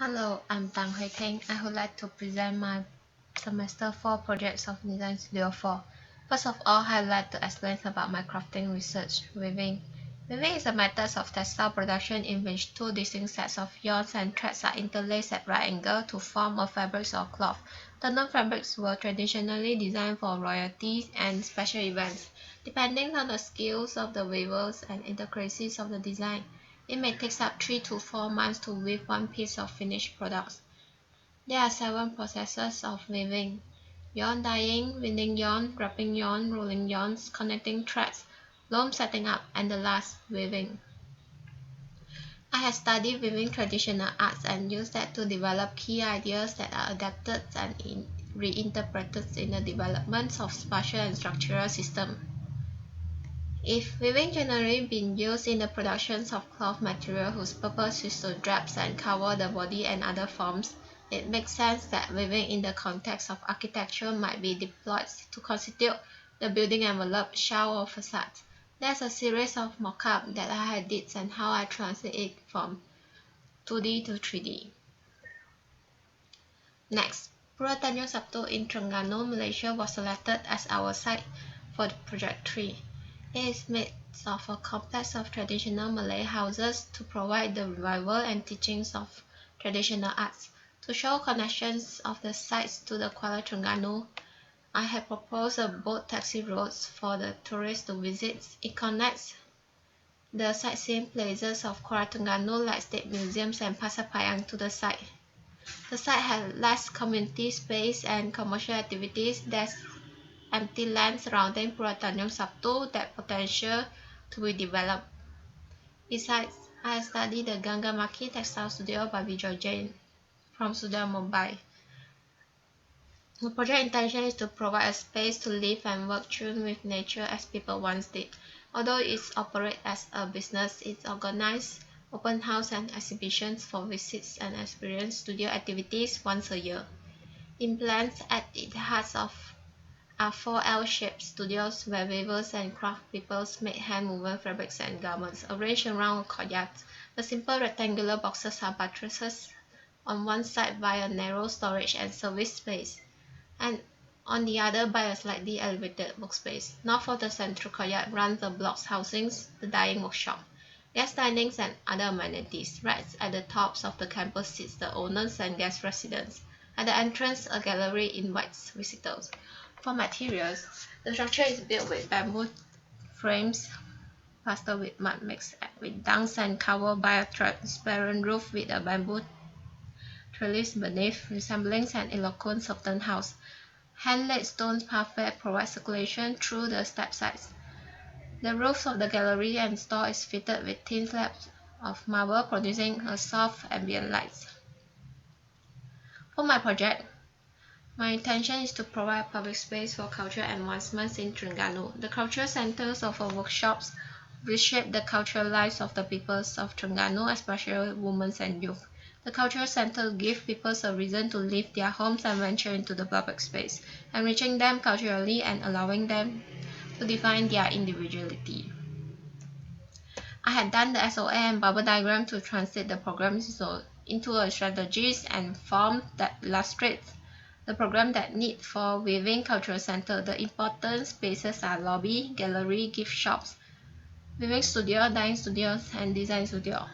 Hello, I'm Tang Hui Ting. I would like to present my semester 4 projects of Design Studio 4. First of all, I'd like to explain about my crafting research, weaving. Weaving is a method of textile production in which two distinct sets of yarns and threads are interlaced at right angles to form a fabric or cloth. The known fabrics were traditionally designed for royalties and special events. Depending on the skills of the weavers and intricacies of the design, it may take up 3 to 4 months to weave one piece of finished product. There are 7 processes of weaving: yarn dyeing, winding yarn, wrapping yarn, rolling yarns, connecting threads, loom setting up, and the last, weaving. I have studied weaving traditional arts and used that to develop key ideas that are adapted and reinterpreted in the development of spatial and structural systems. If weaving generally been used in the production of cloth material whose purpose is to drape and cover the body and other forms, it makes sense that weaving in the context of architecture might be deployed to constitute the building envelope, shell, or facade. There's a series of mock-up that I did and how I translate it from 2D to 3D. Next, Pura Tanjung Sabtu in Terengganu, Malaysia was selected as our site for Project 3. It is made of a complex of traditional Malay houses to provide the revival and teachings of traditional arts. To show connections of the sites to the Kuala Terengganu, I have proposed a boat taxi routes for the tourists to visit. It connects the sightseeing places of Kuala Terengganu like State Museums and Pasar Payang to the site. The site has less community space and commercial activities. There's empty land surrounding Pura Tanjung Sabtu that potential to be developed. Besides, I studied the Gangamaki Textile Studio by Vijay Jain from Studio Mumbai. The project intention is to provide a space to live and work tuned with nature as people once did. Although it operates as a business, it organizes open house and exhibitions for visits and experience studio activities once a year. In plans at its heart of are 4 L-shaped studios where weavers and craft people make hand-woven fabrics and garments, arranged around a courtyard. The simple rectangular boxes are buttresses on one side by a narrow storage and service space, and on the other by a slightly elevated workspace. North of the central courtyard runs the blocks housing the dyeing workshop, guest dinings and other amenities. Right at the tops of the campus sits the owners and guest residents. At the entrance, a gallery invites visitors. For materials, the structure is built with bamboo frames plastered with mud mixed with dunks and covered by a transparent roof with a bamboo trellis beneath, resembling an eloquent Sultan house. Hand-laid stone parapet provides circulation through the step sides. The roof of the gallery and store is fitted with thin slabs of marble, producing a soft ambient light. For my project, my intention is to provide public space for cultural advancements in Terengganu. The cultural centers of our workshops reshape the cultural lives of the peoples of Terengganu, especially women and youth. The cultural center gives people a reason to leave their homes and venture into the public space, enriching them culturally and allowing them to define their individuality. I had done the SOA and bubble diagram to translate the program into a strategies and form that illustrates the program that need for Weaving Cultural Center. The important spaces are lobby, gallery, gift shops, weaving studio, dyeing studios, and design studio.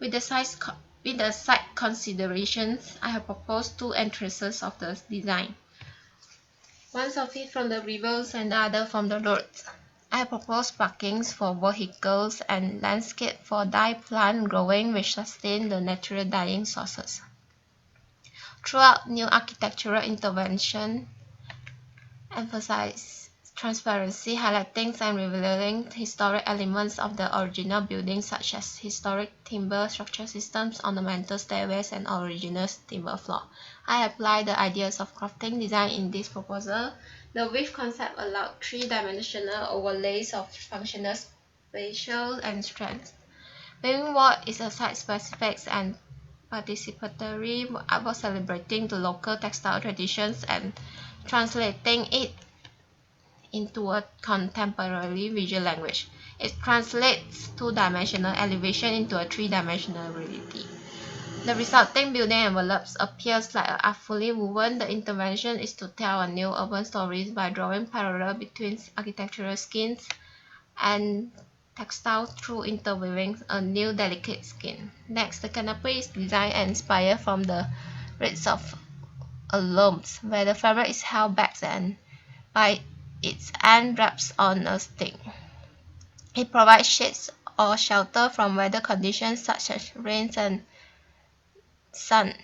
With the site considerations, I have proposed 2 entrances of the design. One of it from the rivers and the other from the roads. I have proposed parkings for vehicles and landscape for dye plant growing which sustain the natural dyeing sources. Throughout, new architectural intervention emphasize transparency, highlighting and revealing historic elements of the original building such as historic timber structure systems, ornamental stairways, and original timber floor. I applied the ideas of crafting design in this proposal. The weave concept allowed 3-dimensional overlays of functional, spatial, and strength. Weaving wall is a site-specific and participatory about celebrating the local textile traditions and translating it into a contemporary visual language. It translates 2-dimensional elevation into a 3-dimensional reality. The resulting building envelopes appears like a fully woven. The intervention is to tell a new urban story by drawing parallel between architectural schemes and textile through interweaving a new delicate skin. Next, the canopy is designed and inspired from the roots of a looms, where the fabric is held back and by its end wraps on a stick. It provides shades or shelter from weather conditions such as rain and sun.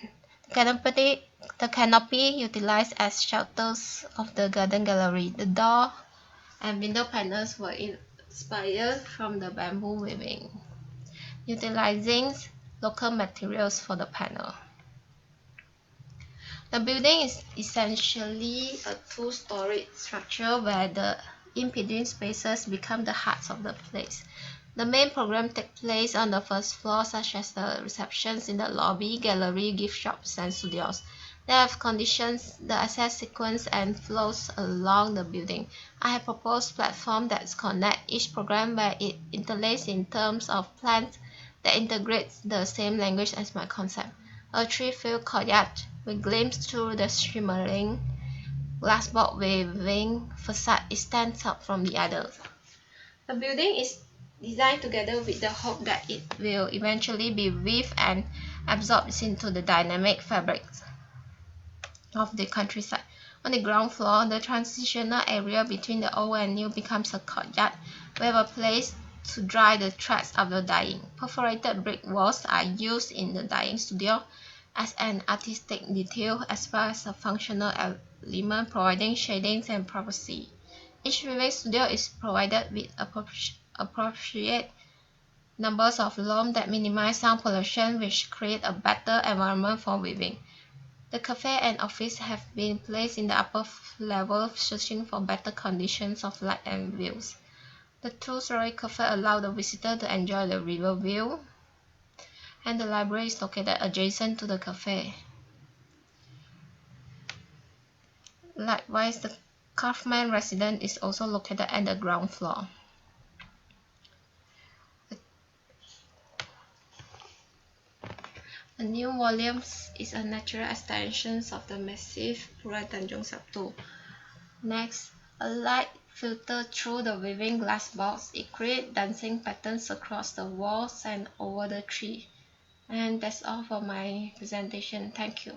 The canopy utilized as shelters of the garden gallery. The door and window panels were inspired from the bamboo weaving, utilizing local materials for the panel. The building is essentially a two-story structure where the in-between spaces become the hearts of the place. The main program takes place on the first floor, such as the receptions in the lobby, gallery, gift shops, and studios. They have conditions the access sequence and flows along the building. I have proposed platforms that connect each program where it interlaces in terms of plans that integrates the same language as my concept. A tree-filled courtyard with glimpse through the shimmering glassboard weaving facade stands out from the others. The building is designed together with the hope that it will eventually be weaved and absorbed into the dynamic fabrics of the countryside. On the ground floor, the transitional area between the old and new becomes a courtyard, with a place to dry the threads of the dyeing. Perforated brick walls are used in the dyeing studio as an artistic detail as well as a functional element providing shadings and privacy. Each weaving studio is provided with appropriate numbers of looms that minimize sound pollution, which create a better environment for weaving. The cafe and office have been placed in the upper level, searching for better conditions of light and views. The two-story cafe allows the visitor to enjoy the river view, and the library is located adjacent to the cafe. Likewise, the Kaufman residence is also located at the ground floor. The new volumes is a natural extension of the massive Pura Tanjung Sabtu. Next, a light filters through the weaving glass box. It creates dancing patterns across the walls and over the tree. And that's all for my presentation. Thank you.